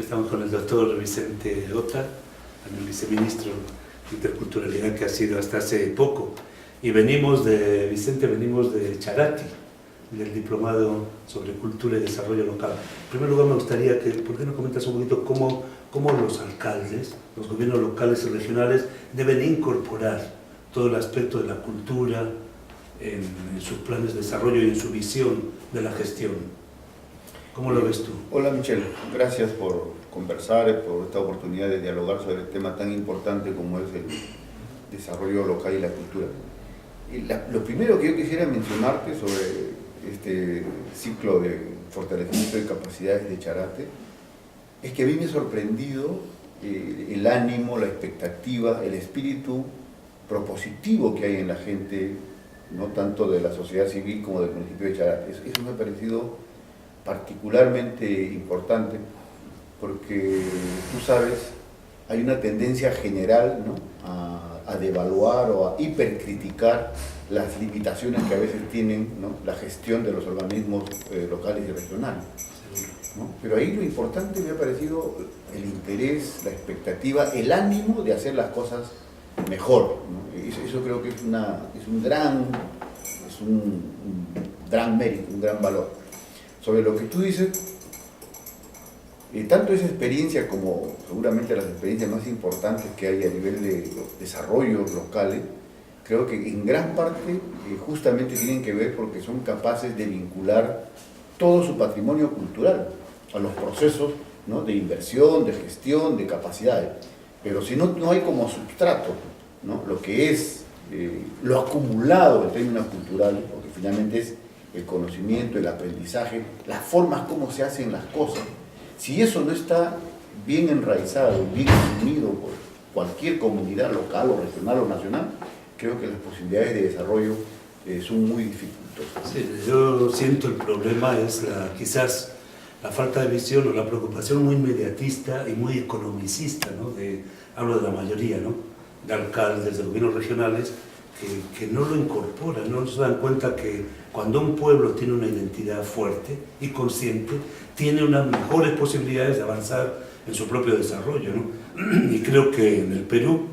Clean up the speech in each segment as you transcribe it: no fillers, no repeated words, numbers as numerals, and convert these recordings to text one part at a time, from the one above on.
Estamos con el doctor Vicente Ota, el viceministro de Interculturalidad que ha sido hasta hace poco. Y venimos de Charati, del Diplomado sobre Cultura y Desarrollo Local. En primer lugar, me gustaría que, ¿por qué no comentas un poquito cómo los alcaldes, los gobiernos locales y regionales deben incorporar todo el aspecto de la cultura en sus planes de desarrollo y en su visión de la gestión? ¿Cómo lo ves tú? Hola Michelle, gracias por conversar, por esta oportunidad de dialogar sobre el tema tan importante como es el desarrollo local y la cultura. Lo primero que yo quisiera mencionarte sobre este ciclo de fortalecimiento de capacidades de Charate es que a mí me ha sorprendido el ánimo, la expectativa, el espíritu propositivo que hay en la gente, no tanto de la sociedad civil como del municipio de Charate. Eso me ha parecido particularmente importante porque, tú sabes, hay una tendencia general, ¿no?, a devaluar o a hipercriticar las limitaciones que a veces tienen, ¿no?, la gestión de los organismos locales y regionales, ¿no? Pero ahí lo importante me ha parecido el interés, la expectativa, el ánimo de hacer las cosas mejor, ¿no? Eso creo que es un gran mérito, un gran valor. Sobre lo que tú dices, tanto esa experiencia como seguramente las experiencias más importantes que hay a nivel de desarrollos locales, creo que en gran parte justamente tienen que ver porque son capaces de vincular todo su patrimonio cultural a los procesos, ¿no?, de inversión, de gestión, de capacidades. Pero si no hay como substrato, ¿no?, lo que es lo acumulado en términos culturales, porque finalmente es el conocimiento, el aprendizaje, las formas como se hacen las cosas. Si eso no está bien enraizado, bien asumido por cualquier comunidad local o regional o nacional, creo que las posibilidades de desarrollo son muy dificultosas. Sí, yo siento el problema es quizás la falta de visión o la preocupación muy mediatista y muy economicista, ¿no? Hablo de la mayoría, ¿no?, de alcaldes, de gobiernos regionales, que no lo incorporan, no se dan cuenta que cuando un pueblo tiene una identidad fuerte y consciente, tiene unas mejores posibilidades de avanzar en su propio desarrollo, ¿no? Y creo que en el Perú,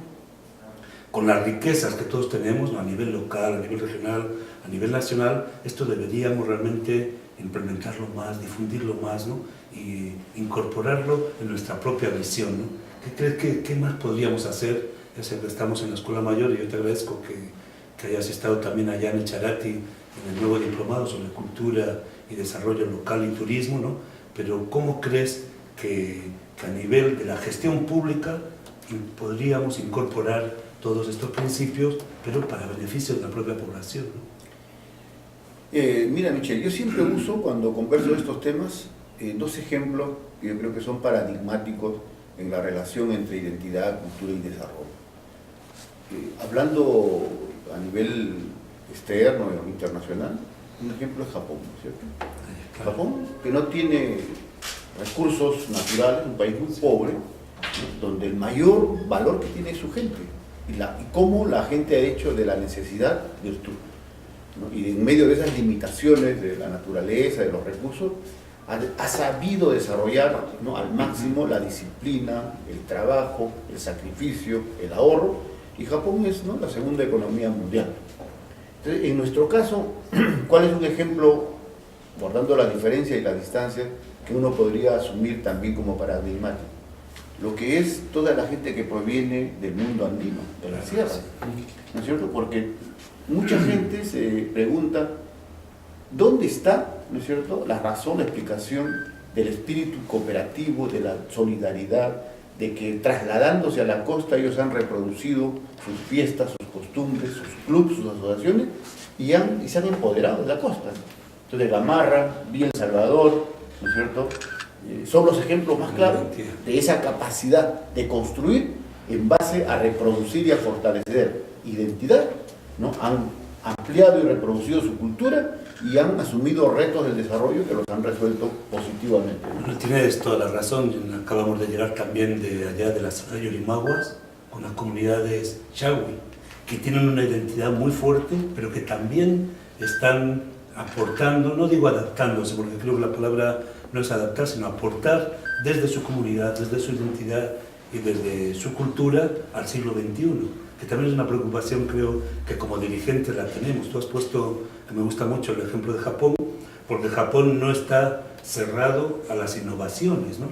con las riquezas que todos tenemos, ¿no?, a nivel local, a nivel regional, a nivel nacional, esto deberíamos realmente implementarlo más, difundirlo más, ¿no?, y incorporarlo en nuestra propia visión, ¿no? ¿Qué crees qué más podríamos hacer? Ya sé que estamos en la Escuela Mayor y yo te agradezco que hayas estado también allá en el Charati, en el nuevo diplomado sobre cultura y desarrollo local y turismo, ¿no? Pero ¿cómo crees que a nivel de la gestión pública podríamos incorporar todos estos principios, pero para beneficio de la propia población, ¿no? Mira, Michelle, yo siempre uso, cuando converso de estos temas, dos ejemplos que yo creo que son paradigmáticos en la relación entre identidad, cultura y desarrollo. Hablando a nivel externo o internacional, un ejemplo es Japón, ¿no es cierto? Japón, que no tiene recursos naturales, un país muy pobre, ¿no?, donde el mayor valor que tiene es su gente, y cómo la gente ha hecho de la necesidad virtud, ¿no? Y en medio de esas limitaciones de la naturaleza, de los recursos, ha sabido desarrollar, ¿no?, al máximo la disciplina, el trabajo, el sacrificio, el ahorro, y Japón es, ¿no?, la segunda economía mundial. Entonces, en nuestro caso, ¿cuál es un ejemplo, guardando la diferencia y la distancia, que uno podría asumir también como paradigmático? Lo que es toda la gente que proviene del mundo andino, de las sierras, ¿no es cierto? Porque mucha gente se pregunta, ¿dónde está, ¿no es cierto?, la razón, la explicación del espíritu cooperativo, de la solidaridad, de que trasladándose a la costa ellos han reproducido sus fiestas, sus costumbres, sus clubes, sus asociaciones y se han empoderado de la costa? Entonces Gamarra, Villa El Salvador, ¿no es cierto?, son los ejemplos más claros de esa capacidad de construir en base a reproducir y a fortalecer identidad, ¿no? Han ampliado y reproducido su cultura y han asumido retos del desarrollo que los han resuelto positivamente. Bueno, tienes toda la razón. Acabamos de llegar también de allá de las Yorimaguas, con las comunidades Chawi, que tienen una identidad muy fuerte, pero que también están aportando, no digo adaptándose, porque creo que la palabra no es adaptar, sino aportar desde su comunidad, desde su identidad y desde su cultura al siglo XXI, que también es una preocupación, creo, que como dirigentes la tenemos. Tú has puesto, que me gusta mucho, el ejemplo de Japón, porque Japón no está cerrado a las innovaciones, ¿no?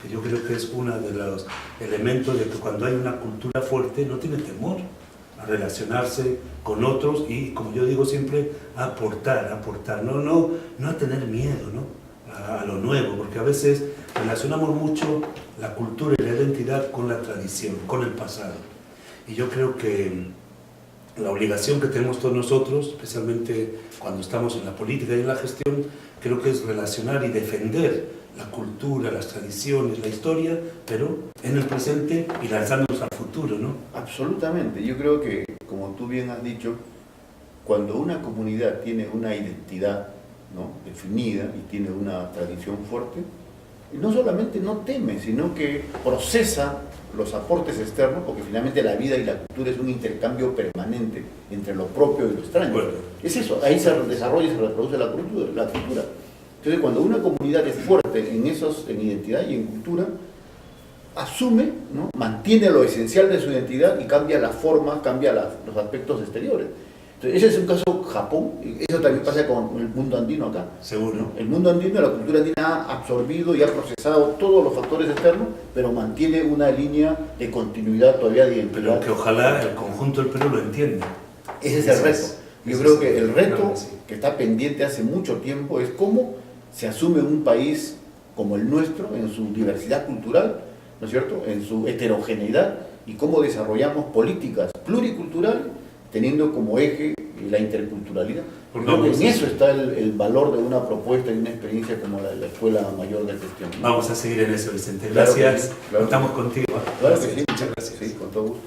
Que yo creo que es uno de los elementos de que cuando hay una cultura fuerte no tiene temor a relacionarse con otros y, como yo digo siempre, a aportar, no a tener miedo, ¿no? A lo nuevo, porque a veces relacionamos mucho la cultura y la identidad con la tradición, con el pasado. Y yo creo que la obligación que tenemos todos nosotros, especialmente cuando estamos en la política y en la gestión, creo que es relacionar y defender la cultura, las tradiciones, la historia, pero en el presente y lanzándonos al futuro, ¿no? Absolutamente. Yo creo que, como tú bien has dicho, cuando una comunidad tiene una identidad, ¿no?, definida y tiene una tradición fuerte, no solamente no teme, sino que procesa los aportes externos, porque finalmente la vida y la cultura es un intercambio permanente entre lo propio y lo extraño. Bueno, es eso, ahí se desarrolla y se reproduce la cultura. Entonces, cuando una comunidad es fuerte en identidad y en cultura, asume, ¿no?, mantiene lo esencial de su identidad y cambia la forma, cambia los aspectos exteriores. Entonces, ese es un caso Japón, y eso también pasa con el mundo andino acá. Seguro. ¿No? El mundo andino, la cultura andina ha absorbido y ha procesado todos los factores externos, pero mantiene una línea de continuidad todavía de identidad. Pero que ojalá el conjunto del Perú lo entienda. Ese es el reto. Yo creo que el reto que está pendiente hace mucho tiempo es cómo se asume un país como el nuestro en su diversidad cultural, ¿no es cierto?, en su heterogeneidad, y cómo desarrollamos políticas pluriculturales teniendo como eje la interculturalidad. Porque en eso está el valor de una propuesta y una experiencia como la Escuela Mayor de Gestión. Vamos a seguir en eso, Vicente. Gracias. Claro. Contamos contigo. Claro que sí. Muchas gracias. Sí, con todo gusto.